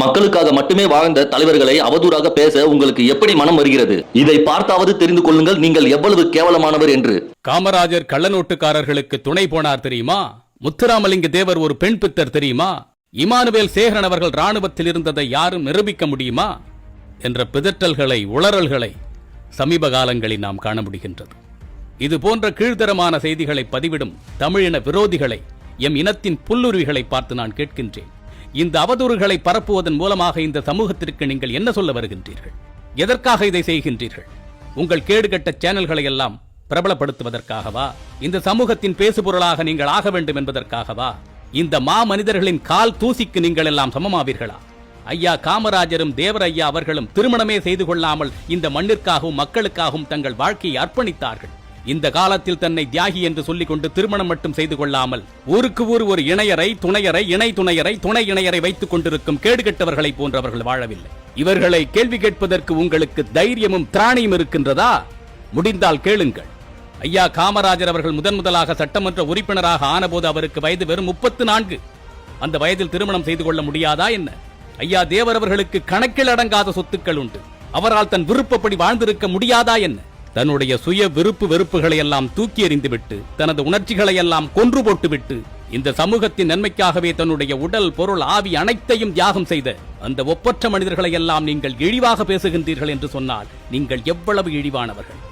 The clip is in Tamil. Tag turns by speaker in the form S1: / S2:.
S1: மக்களுக்காக மட்டுமே வாழ்ந்த தலைவர்களை அவதூறாக பேச உங்களுக்கு எப்படி மனம் வருகிறது? இதை பார்த்தாவது தெரிந்து கொள்ளுங்கள் நீங்கள் எவ்வளவு கேவலமானவர் என்று.
S2: காமராஜர் கள்ளநோட்டுக்காரர்களுக்கு துணை போனார் தெரியுமா? முத்துராமலிங்க தேவர் ஒரு பெண் பித்தர் தெரியுமா? இமானுவேல் சேகரன் அவர்கள் ராணுவத்தில் இருந்ததை யாரும் நிரூபிக்க முடியுமா என்ற பிதற்றல்களை, உளறல்களை சமீப காலங்களில் நாம் காண முடிகின்றது. இது போன்ற கீழ்த்தரமான செய்திகளை பதிவிடும் தமிழின விரோதிகளை, எம் இனத்தின் புல்லுருவிகளை பார்த்து நான் கேட்கின்றேன். இந்த அவதூறுகளை பரப்புவதன் மூலமாக இந்த சமூகத்திற்கு நீங்கள் என்ன சொல்ல வருகின்றீர்கள்? எதற்காக இதை செய்கின்றீர்கள்? உங்கள் கேடுகட்ட சேனல்களை எல்லாம் பிரபலப்படுத்துவதற்காகவா? இந்த சமூகத்தின் பேசுபொருளாக நீங்கள் ஆக வேண்டும் என்பதற்காகவா? இந்த மா மனிதர்களின் கால் தூசிக்கு நீங்கள் எல்லாம் சமமாவீர்களா? ஐயா காமராஜரும் தேவர் ஐயா அவர்களும் திருமணமே செய்து கொள்ளாமல் இந்த மண்ணிற்காகவும் மக்களுக்காகவும் தங்கள் வாழ்க்கையை அர்ப்பணித்தார்கள். இந்த காலத்தில் தன்னை தியாகி என்று சொல்லிக் கொண்டு திருமணம் மட்டும் செய்து கொள்ளாமல் ஊருக்கு ஊர் ஒரு இணையரை, துணையரை, இணை துணையரை, துணை இணையரை வைத்துக் கொண்டிருக்கும் கேடுகட்டவர்களை போன்றவர்கள் வாழவில்லை. இவர்களை கேள்வி கேட்பதற்கு உங்களுக்கு தைரியமும் திராணியும் இருக்கின்றதா? முடிந்தால் கேளுங்கள். ஐயா காமராஜர் அவர்கள் முதலாக சட்டமன்ற உறுப்பினராக ஆனபோது அவருக்கு வயது வெறும் 34. அந்த வயதில் திருமணம் செய்து கொள்ள முடியாதா என்ன? ஐயா தேவர் அவர்களுக்கு கணக்கில் அடங்காத சொத்துக்கள் உண்டு. அவரால் தன் விருப்பப்படி வாழ்ந்திருக்க முடியாதா என்ன? தன்னுடைய சுய விருப்பு வெறுப்புகளை எல்லாம் தூக்கி எறிந்துவிட்டு, தனது உணர்ச்சிகளை எல்லாம் கொன்று போட்டுவிட்டு, இந்த சமூகத்தின் நன்மைக்காகவே தன்னுடைய உடல், பொருள், ஆவி அனைத்தையும் தியாகம் செய்த அந்த ஒப்பற்ற மனிதர்களை எல்லாம் நீங்கள் இழிவாக பேசுகின்றீர்கள் என்று சொன்னால் நீங்கள் எவ்வளவு இழிவானவர்கள்!